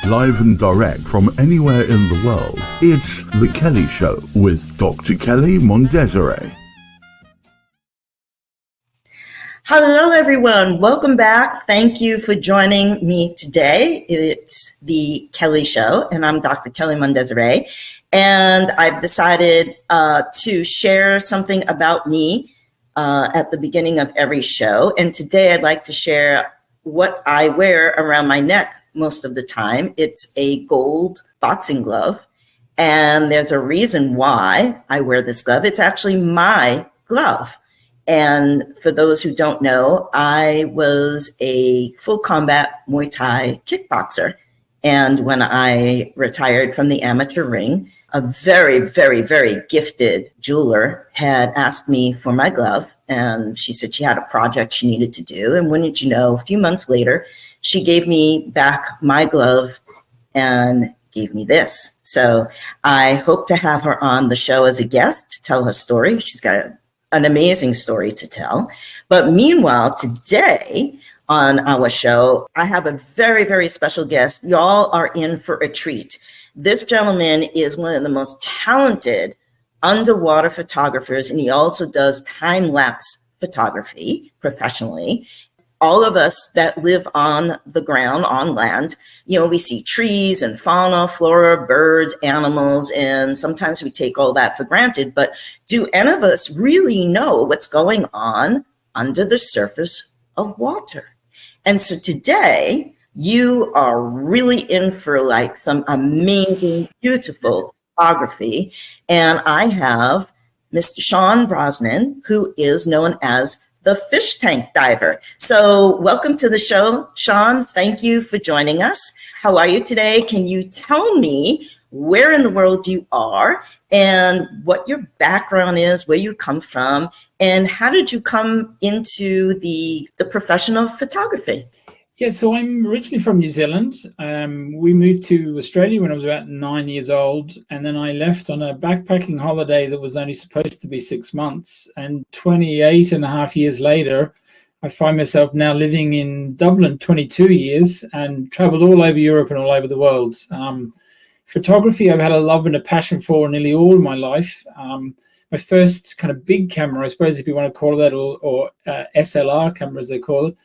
live and direct from anywhere in the world. It's The Kelley Show with Dr. Kelley Mondesire. Hello, everyone. Welcome back. Thank you for joining me today. It's The Kelley Show, and I'm Dr. Kelley Mondesire. And I've decided to share something about me at the beginning of every show. And today I'd like to share what I wear around my neck most of the time. It's a gold boxing glove. And there's a reason why I wear this glove. It's actually my glove. And for those who don't know, I was a full combat Muay Thai kickboxer. And when I retired from the amateur ring, a very, very, very gifted jeweler had asked me for my glove. And she said she had a project she needed to do. And wouldn't you know, a few months later, she gave me back my glove and gave me this. So I hope to have her on the show as a guest to tell her story. She's got an amazing story to tell. But meanwhile, today on our show, I have a very, very special guest. Y'all are in for a treat. This gentleman is one of the most talented underwater photographers, and he also does time-lapse photography professionally. All of us that live on the ground, on land, you know, we see trees and fauna, flora, birds, animals, and sometimes we take all that for granted. But do any of us really know what's going on under the surface of water? And so today, you are really in for like some amazing, beautiful photography. And I have Mr. Sean Brosnan, who is known as the Fishtank diver. So welcome to the show, Sean. Thank you for joining us. How are you today? Can you tell me where in the world you are and what your background is, where you come from, and how did you come into the profession of photography? Yeah, so I'm originally from New Zealand. We moved to Australia when I was about 9 years old, and then I left on a backpacking holiday that was only supposed to be 6 months. And 28 and a half years later, I find myself now living in Dublin 22 years and traveled all over Europe and all over the world. Photography, I've had a love and a passion for nearly all my life. My first kind of big camera, I suppose if you want to call it that, or SLR camera as they call it,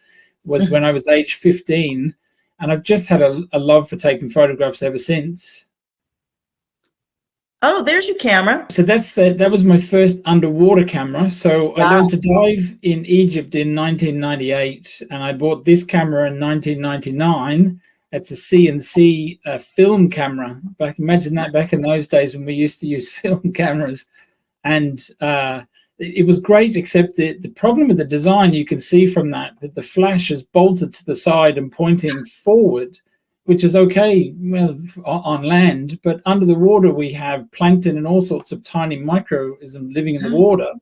was when I was age 15, and I've just had a love for taking photographs ever since. Oh, there's your camera. So that was my first underwater camera. So wow. I learned to dive in Egypt in 1998, and I bought this camera in 1999. It's a C&C film camera. Imagine that back in those days when we used to use film cameras. And it was great, except the problem with the design, you can see from that the flash is bolted to the side and pointing forward, which is okay on land, but under the water we have plankton and all sorts of tiny microorganisms living in the water.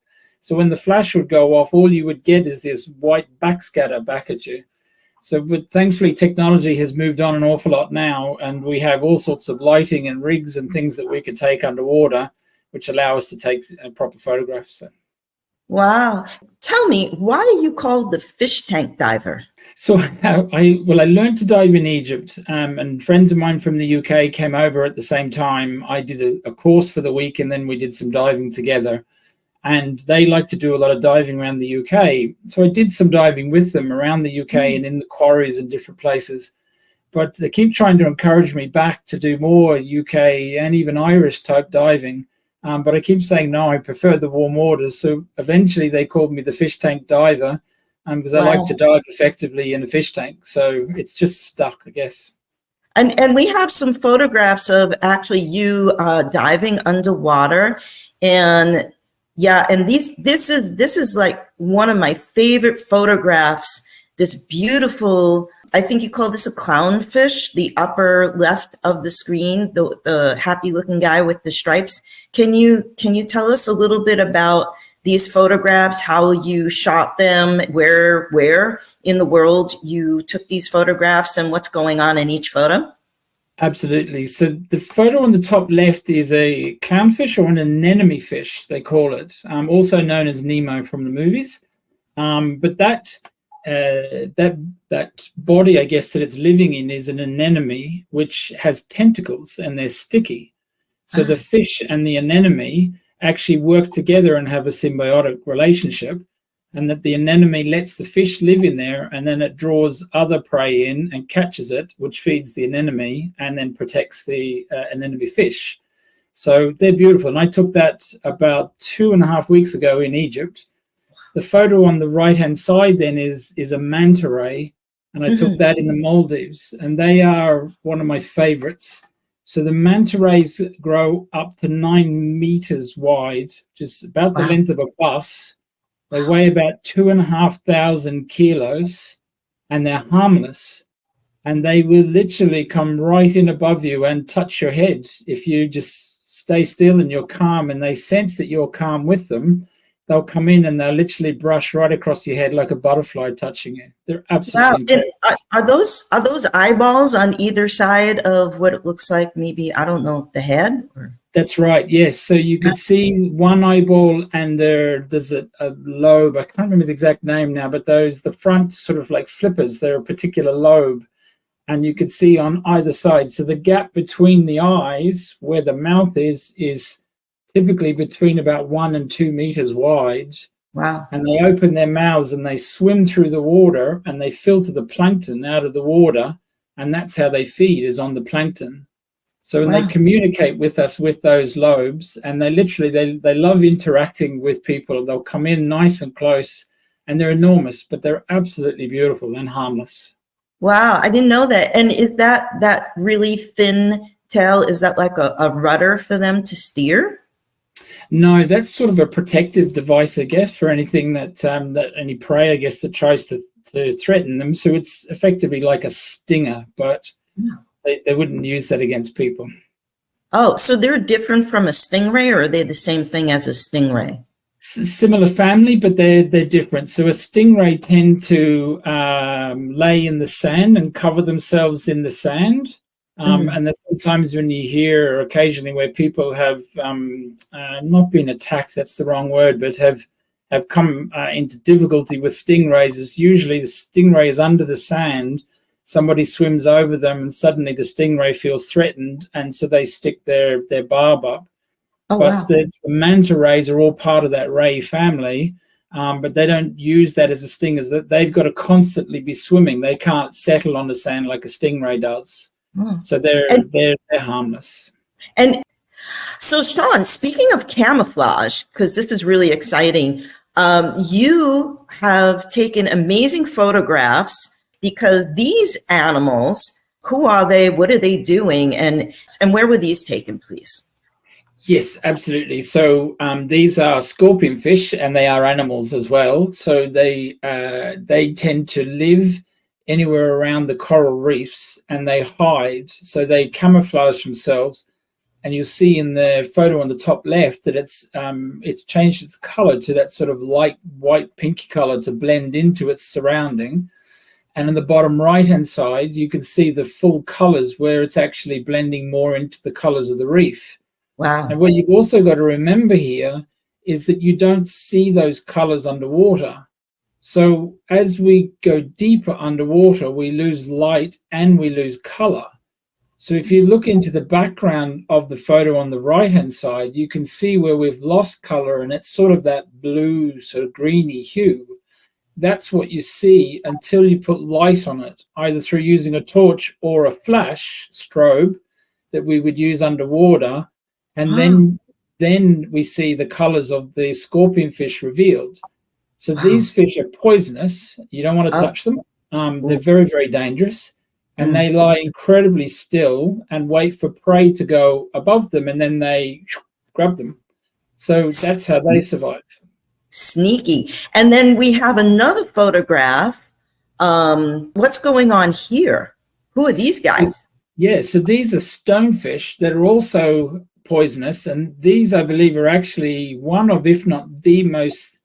So when the flash would go off, all you would get is this white backscatter back at you. So, but thankfully technology has moved on an awful lot now, and we have all sorts of lighting and rigs and things that we can take underwater, which allow us to take proper photographs. So. Wow. Tell me, why are you called the Fishtank diver? So I learned to dive in Egypt, and friends of mine from the UK came over at the same time. I did a course for the week, and then we did some diving together. And they like to do a lot of diving around the UK. So I did some diving with them around the UK and in the quarries and different places. But they keep trying to encourage me back to do more UK and even Irish type diving. But I keep saying, no, I prefer the warm waters. So eventually they called me the fish tank diver because I like to dive effectively in a fish tank. So it's just stuck, I guess. And we have some photographs of actually you diving underwater. And yeah, and this is like one of my favorite photographs, this beautiful, I think you call this a clownfish, the upper left of the screen, the happy looking guy with the stripes. Can you tell us a little bit about these photographs, how you shot them, where in the world you took these photographs, and what's going on in each photo? Absolutely. So the photo on the top left is a clownfish, or an anemone fish, they call it, also known as Nemo from the movies. But that that body, I guess, that it's living in is an anemone, which has tentacles and they're sticky. So the fish and the anemone actually work together and have a symbiotic relationship, and that the anemone lets the fish live in there, and then it draws other prey in and catches it, which feeds the anemone and then protects the anemone fish. So they're beautiful. And I took that about 2.5 weeks ago in Egypt. The photo on the right-hand side then is a manta ray, and I took that in the Maldives, and they are one of my favorites. So the manta rays grow up to 9 meters wide, just about the length of a bus. They weigh about 2,500 kilos, and they're harmless. And they will literally come right in above you and touch your head if you just stay still and you're calm, and they sense that you're calm with them. They'll come in and they'll literally brush right across your head like a butterfly touching you. They're absolutely incredible. Are those eyeballs on either side of what it looks like? Maybe, I don't know, the head? Or? That's right. Yes. So you could see one eyeball, and there's a lobe. I can't remember the exact name now, but the front sort of like flippers, they're a particular lobe, and you could see on either side. So the gap between the eyes, where the mouth is typically between about 1 and 2 meters wide. Wow. And they open their mouths and they swim through the water and they filter the plankton out of the water, and that's how they feed, is on the plankton. So when they communicate with us with those lobes, and they literally they love interacting with people. They'll come in nice and close, and they're enormous, but they're absolutely beautiful and harmless. Wow, I didn't know that. And is that really thin tail, is that like a rudder for them to steer? No, that's sort of a protective device, I guess, for anything that any prey, I guess, that tries to threaten them. So it's effectively like a stinger, but they wouldn't use that against people. Oh, so they're different from a stingray, or are they the same thing as a stingray? Similar family, but they're different. So a stingray tend to lay in the sand and cover themselves in the sand. And there's sometimes when you hear occasionally where people have not been attacked, that's the wrong word, but have come into difficulty with stingrays. Is usually the stingray is under the sand, somebody swims over them, and suddenly the stingray feels threatened, and so they stick their barb up. But the manta rays are all part of that ray family, but they don't use that as a stinger. They've got to constantly be swimming. They can't settle on the sand like a stingray does. So they're harmless. And so, Sean, speaking of camouflage, because this is really exciting, you have taken amazing photographs, because these animals, who are they? What are they doing? And where were these taken, please? Yes, absolutely. So these are scorpion fish, and they are animals as well. So they tend to live anywhere around the coral reefs, and they hide. So they camouflage themselves, and you'll see in the photo on the top left that it's changed its color to that sort of light white pinky color to blend into its surrounding. And in the bottom right hand side, you can see the full colors where it's actually blending more into the colors of the reef. Wow. And what you've also got to remember here is that you don't see those colors underwater. So as we go deeper underwater, we lose light and we lose color. So if you look into the background of the photo on the right-hand side, you can see where we've lost color, and it's sort of that blue, sort of greeny hue. That's what you see until you put light on it, either through using a torch or a flash strobe that we would use underwater. And then we see the colors of the scorpion fish revealed. So these fish are poisonous. You don't want to touch them. They're very, very dangerous. And they lie incredibly still and wait for prey to go above them, and then they grab them. So that's how they survive. Sneaky. And then we have another photograph. What's going on here? Who are these guys? Yeah, so these are stonefish that are also poisonous, and these, I believe, are actually one of, if not the most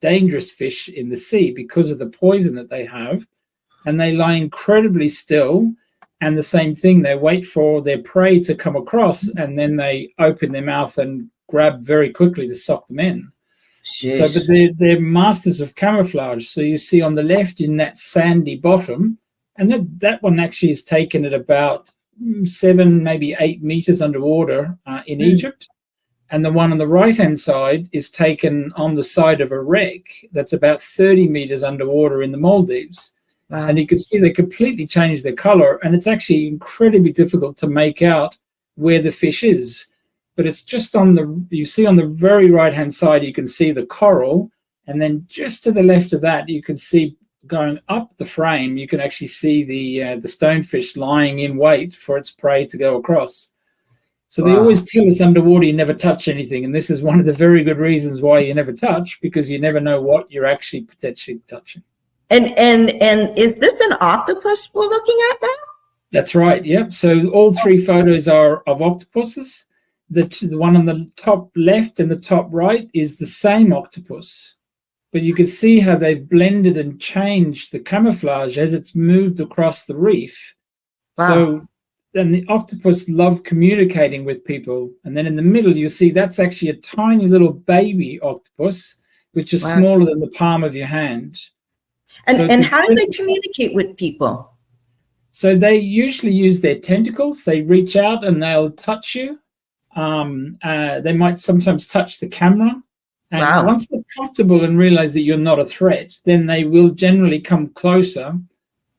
dangerous fish in the sea because of the poison that they have. And they lie incredibly still, and the same thing, they wait for their prey to come across, and then they open their mouth and grab very quickly to suck them in. So, but they're masters of camouflage. So you see on the left in that sandy bottom, and that one actually is taken at about 7, maybe 8 meters underwater in Egypt. And the one on the right-hand side is taken on the side of a wreck that's about 30 meters underwater in the Maldives. Wow. And you can see they completely changed their color, and it's actually incredibly difficult to make out where the fish is. But it's just you see on the very right-hand side, you can see the coral, and then just to the left of that, you can see going up the frame, you can actually see the stonefish lying in wait for its prey to go across. So they always tell us underwater you never touch anything, and this is one of the very good reasons why you never touch, because you never know what you're actually potentially touching. And is this an octopus we're looking at now? That's right. Yep. So all 3 photos are of octopuses. The one on the top left and the top right is the same octopus, but you can see how they've blended and changed the camouflage as it's moved across the reef. Wow. So then the octopus love communicating with people. And then in the middle, you see that's actually a tiny little baby octopus, which is smaller than the palm of your hand. And how do they communicate with people? So they usually use their tentacles. They reach out and they'll touch you. They might sometimes touch the camera. And once they're comfortable and realize that you're not a threat, then they will generally come closer.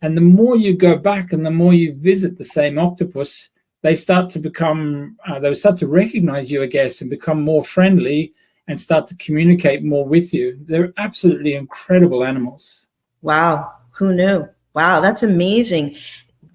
And the more you go back and the more you visit the same octopus, they start to become, they start to recognize you, I guess, and become more friendly and start to communicate more with you. They're absolutely incredible animals. Wow. Who knew? Wow. That's amazing.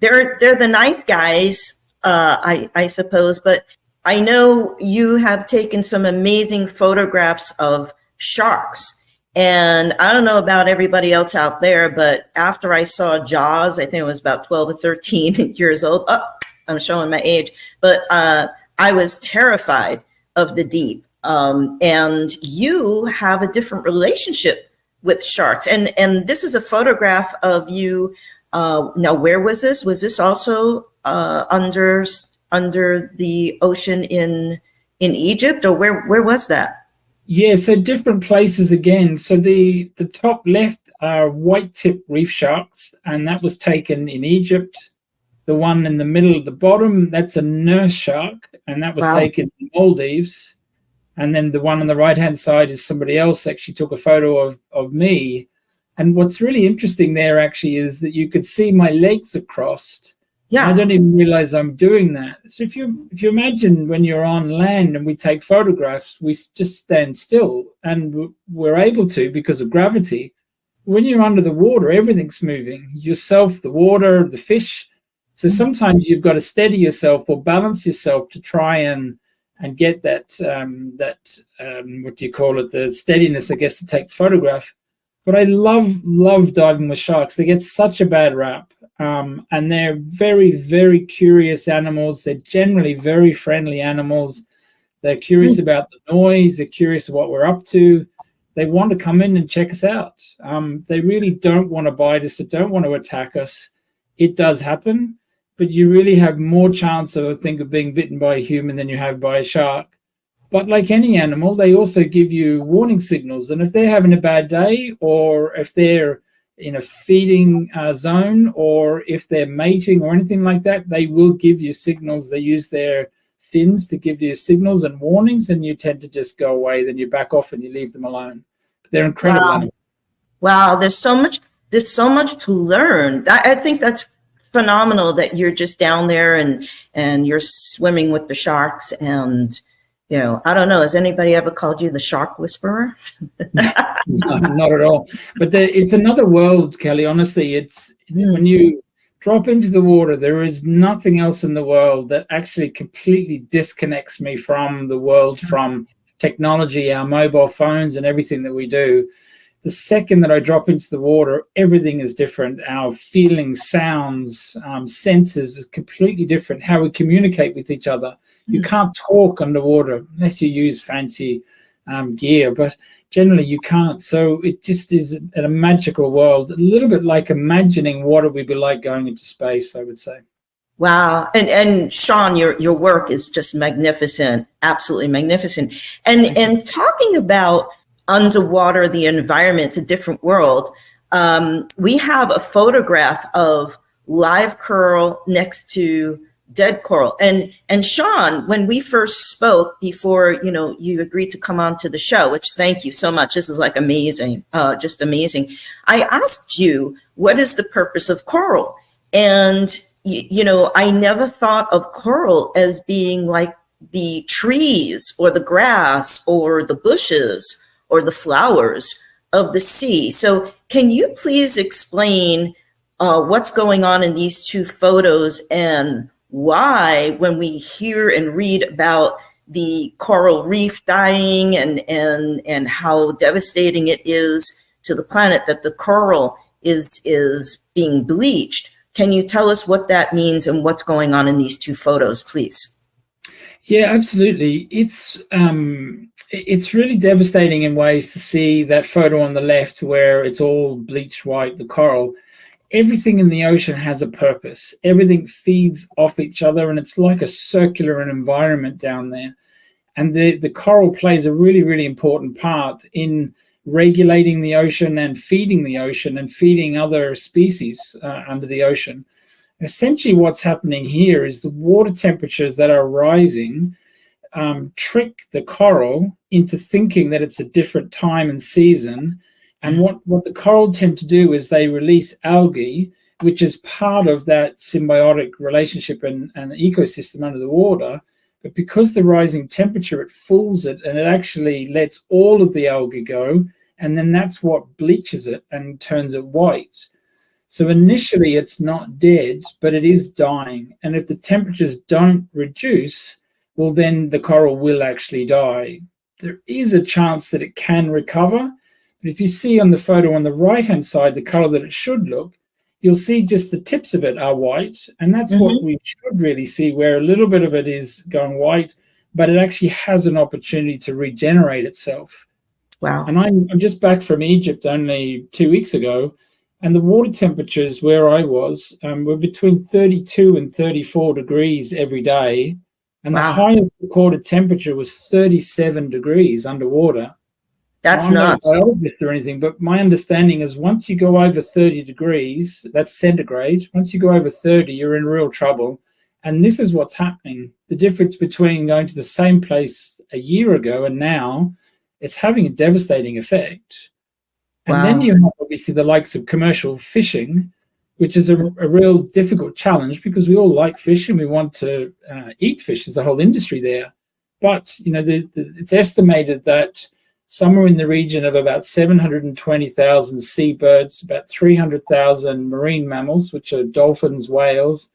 They're the nice guys, I suppose, but I know you have taken some amazing photographs of sharks. And I don't know about everybody else out there, but after I saw Jaws, I think it was about 12 or 13 years old. Oh, I'm showing my age, but I was terrified of the deep. And you have a different relationship with sharks. And this is a photograph of you. Now, where was this? Was this also under the ocean in Egypt, or where was that? Yeah, so different places again. So the top left are white-tip reef sharks, and that was taken in Egypt. The one in the middle at the bottom, that's a nurse shark, and that was taken in Maldives. And then the one on the right-hand side is somebody else actually took a photo of me. And what's really interesting there actually is that you could see my legs are crossed. Yeah, I don't even realize I'm doing that. So if you imagine when you're on land and we take photographs, we just stand still, and we're able to because of gravity. When you're under the water, everything's moving. Yourself, the water, the fish. So sometimes you've got to steady yourself or balance yourself to try and get that what do you call it? The steadiness, I guess, to take the photograph. But I love diving with sharks. They get such a bad rap. And they're very, very curious animals. They're generally very friendly animals. They're curious about the noise. They're curious what we're up to. They want to come in and check us out. They really don't want to bite us. They don't want to attack us. It does happen, but you really have more chance of, I think, of being bitten by a human than you have by a shark. But like any animal, they also give you warning signals. And if they're having a bad day, or if they're in a feeding zone, or if they're mating or anything like that, they will give you signals. They use their fins to give you signals and warnings, and you tend to just go away. Then you back off and you leave them alone. But they're incredible animals. Wow, there's so much to learn. I think that's phenomenal that you're just down there and you're swimming with the sharks. And I don't know, has anybody ever called you the shark whisperer? No, not at all. But it's another world, Kelley. Honestly, it's when you drop into the water, there is nothing else in the world that actually completely disconnects me from the world, from technology, our mobile phones and everything that we do. The second that I drop into the water, everything is different. Our feelings, sounds, senses is completely different. How we communicate with each other. You can't talk underwater unless you use fancy gear, but generally you can't. So it just is a magical world, a little bit like imagining what it would be like going into space, I would say. Wow. And Sean, your work is just magnificent, absolutely magnificent. And talking about underwater, the environment, it's a different world. We have a photograph of live coral next to dead coral. And Sean, when we first spoke before, you agreed to come on to the show, which thank you so much. This is like amazing, just amazing. I asked you, what is the purpose of coral? And, I never thought of coral as being like the trees or the grass or the bushes or the flowers of the sea. So can you please explain what's going on in these two photos and why, when we hear and read about the coral reef dying and how devastating it is to the planet, that the coral is being bleached? Can you tell us what that means and what's going on in these two photos, please? Yeah, absolutely. It's really devastating in ways to see that photo on the left where it's all bleached white, the coral. Everything in the ocean has a purpose. Everything feeds off each other, and it's like a circular environment down there. And the coral plays a really, really important part in regulating the ocean and feeding other species under the ocean. Essentially, what's happening here is the water temperatures that are rising trick the coral into thinking that it's a different time and season. And what the coral tend to do is they release algae, which is part of that symbiotic relationship and ecosystem under the water. But because the rising temperature, it fools it, and it actually lets all of the algae go. And then that's what bleaches it and turns it white. So initially it's not dead, but it is dying. And if the temperatures don't reduce, well, then the coral will actually die. There is a chance that it can recover. But if you see on the photo on the right-hand side, the color that it should look, you'll see just the tips of it are white. And that's what we should really see, where a little bit of it is going white, but it actually has an opportunity to regenerate itself. Wow. And I'm just back from Egypt only 2 weeks ago, and the water temperatures where I was were between 32 and 34 degrees every day. And the highest recorded temperature was 37 degrees underwater. That's nuts. I'm not a biologist or anything, but my understanding is once you go over 30 degrees, that's centigrade. Once you go over 30, you're in real trouble. And this is what's happening. The difference between going to the same place a year ago and now, it's having a devastating effect. And then you have obviously the likes of commercial fishing, which is a real difficult challenge because we all like fish and we want to eat fish. There's a whole industry there. But, it's estimated that somewhere in the region of about 720,000 seabirds, about 300,000 marine mammals, which are dolphins, whales,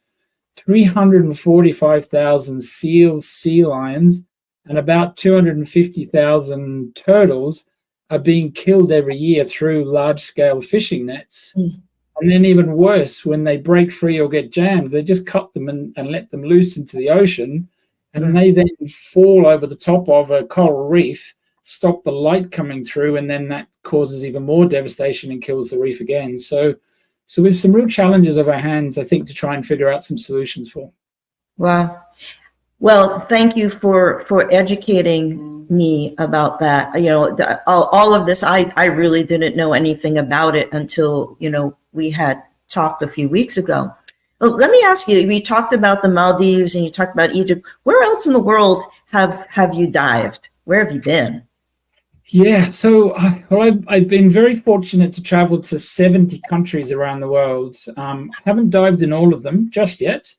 345,000 seals, sea lions, and about 250,000 turtles are being killed every year through large-scale fishing nets. And then even worse, when they break free or get jammed, they just cut them and let them loose into the ocean, and they then fall over the top of a coral reef, stop the light coming through, and then that causes even more devastation and kills the reef again. So we have some real challenges of our hands, I think, to try and figure out some solutions for. Wow. Well, thank you for educating me about that. All of this, I really didn't know anything about it until, we had talked a few weeks ago. Well, let me ask you, we talked about the Maldives and you talked about Egypt. Where else in the world have you dived? Where have you been? Yeah, so I've been very fortunate to travel to 70 countries around the world. I haven't dived in all of them just yet,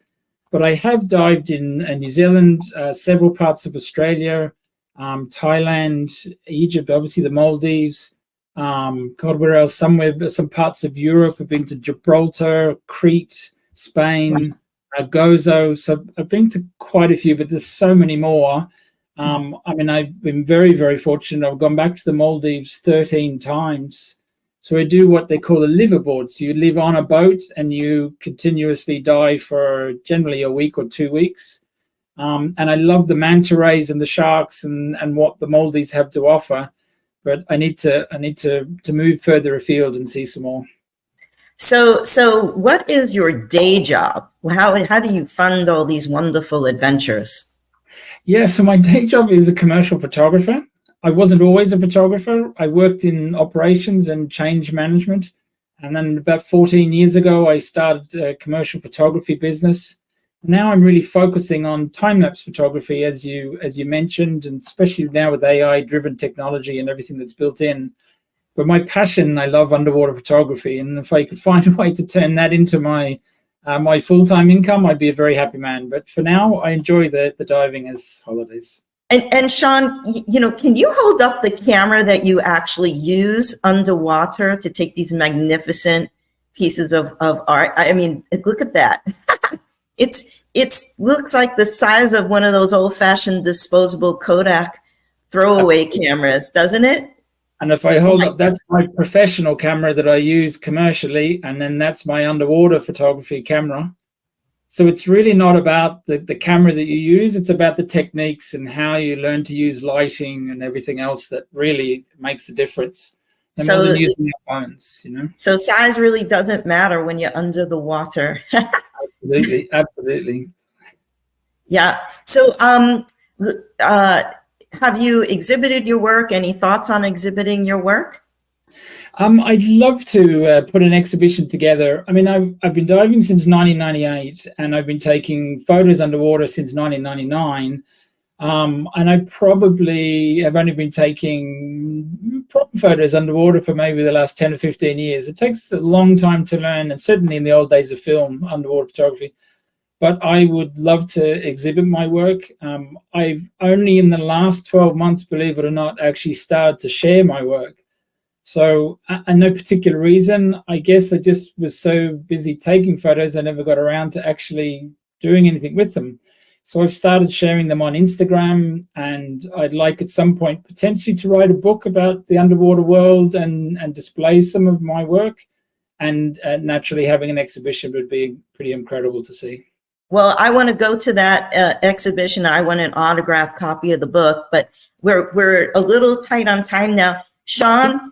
but I have dived in New Zealand, several parts of Australia, Thailand, Egypt, obviously the Maldives, where else? Some parts of Europe. I've been to Gibraltar, Crete, Spain, Gozo. So I've been to quite a few, but there's so many more. I've been very, very fortunate. I've gone back to the Maldives 13 times. So I do what they call a liveaboard. So you live on a boat and you continuously dive for generally a week or 2 weeks. And I love the manta rays and the sharks and what the Maldives have to offer. But I need to move further afield and see some more. So what is your day job? How do you fund all these wonderful adventures? Yeah, so my day job is a commercial photographer. I wasn't always a photographer. I worked in operations and change management. And then about 14 years ago, I started a commercial photography business. Now I'm really focusing on time-lapse photography, as you mentioned, and especially now with AI-driven technology and everything that's built in. But my passion, I love underwater photography. And if I could find a way to turn that into my my full-time income, I'd be a very happy man. But for now, I enjoy the diving as holidays. And Sean, can you hold up the camera that you actually use underwater to take these magnificent pieces of art? I mean, look at that. It looks like the size of one of those old-fashioned disposable Kodak throwaway cameras, doesn't it? And if I hold up, that's my professional camera that I use commercially, and then that's my underwater photography camera. So it's really not about the camera that you use, it's about the techniques and how you learn to use lighting and everything else that really makes the difference. And more than using your phones, So size really doesn't matter when you're under the water. Absolutely, absolutely. Yeah. So have you exhibited your work? Any thoughts on exhibiting your work? I'd love to put an exhibition together. I mean, I've been diving since 1998, and I've been taking photos underwater since 1999. And I probably have only been taking proper photos underwater for maybe the last 10 or 15 years. It takes a long time to learn, and certainly in the old days of film, underwater photography. But I would love to exhibit my work. I've only in the last 12 months, believe it or not, actually started to share my work. So, and no particular reason, I guess I just was so busy taking photos, I never got around to actually doing anything with them. So I've started sharing them on Instagram, and I'd like at some point potentially to write a book about the underwater world and display some of my work. And naturally having an exhibition would be pretty incredible to see. Well, I want to go to that exhibition. I want an autographed copy of the book, but we're a little tight on time now. Sean,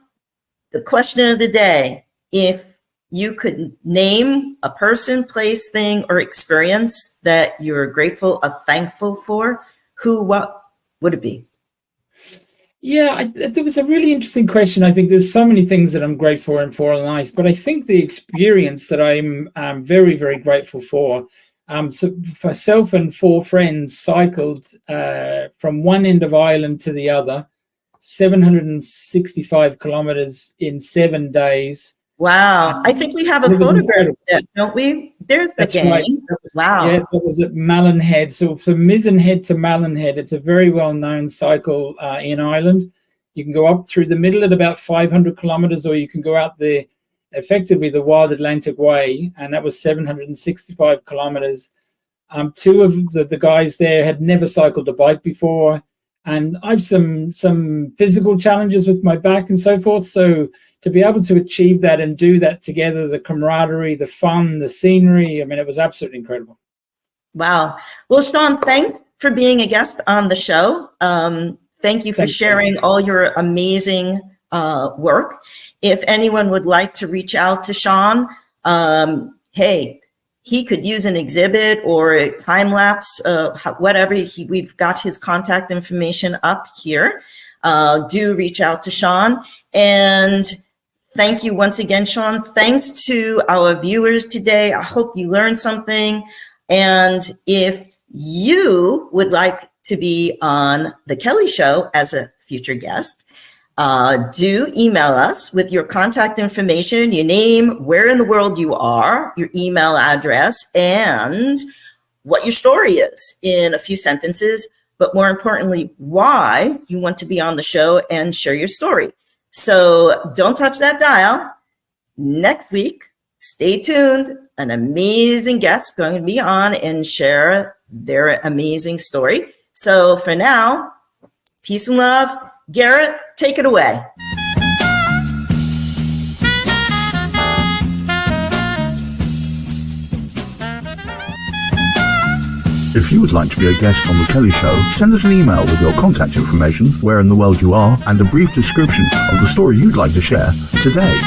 the question of the day, if you could name a person, place, thing, or experience that you're grateful or thankful for, what would it be? Yeah, there was a really interesting question. I think there's so many things that I'm grateful for in life, but I think the experience that I'm very, very grateful for. So myself and 4 friends cycled from one end of Ireland to the other, 765 kilometers in 7 days. Wow. I think we have a photograph of that, don't we? There's the game. Right. Wow. Yeah, that was at Malin Head. So from Mizzen Head to Malin Head, it's a very well-known cycle in Ireland. You can go up through the middle at about 500 kilometers, or you can go out there, effectively the Wild Atlantic Way, and that was 765 kilometers. 2 of the guys there had never cycled a bike before, and I've some physical challenges with my back and so forth. So to be able to achieve that and do that together, the camaraderie, the fun, the scenery, I mean, it was absolutely incredible. Wow. Well, Sean, thanks for being a guest on the show. Thank you for sharing all your amazing work. If anyone would like to reach out to Sean, hey, he could use an exhibit or a time lapse, whatever. We've got his contact information up here. Do reach out to Sean. And thank you once again, Sean. Thanks to our viewers today. I hope you learned something. And if you would like to be on The Kelley Show as a future guest, do email us with your contact information, your name, where in the world you are, your email address, and what your story is in a few sentences, but more importantly, why you want to be on the show and share your story. So don't touch that dial. Next week, stay tuned. An amazing guest going to be on and share their amazing story. So for now, peace and love. Garrett, take it away. If you would like to be a guest on The Kelley Show, send us an email with your contact information, where in the world you are, and a brief description of the story you'd like to share today.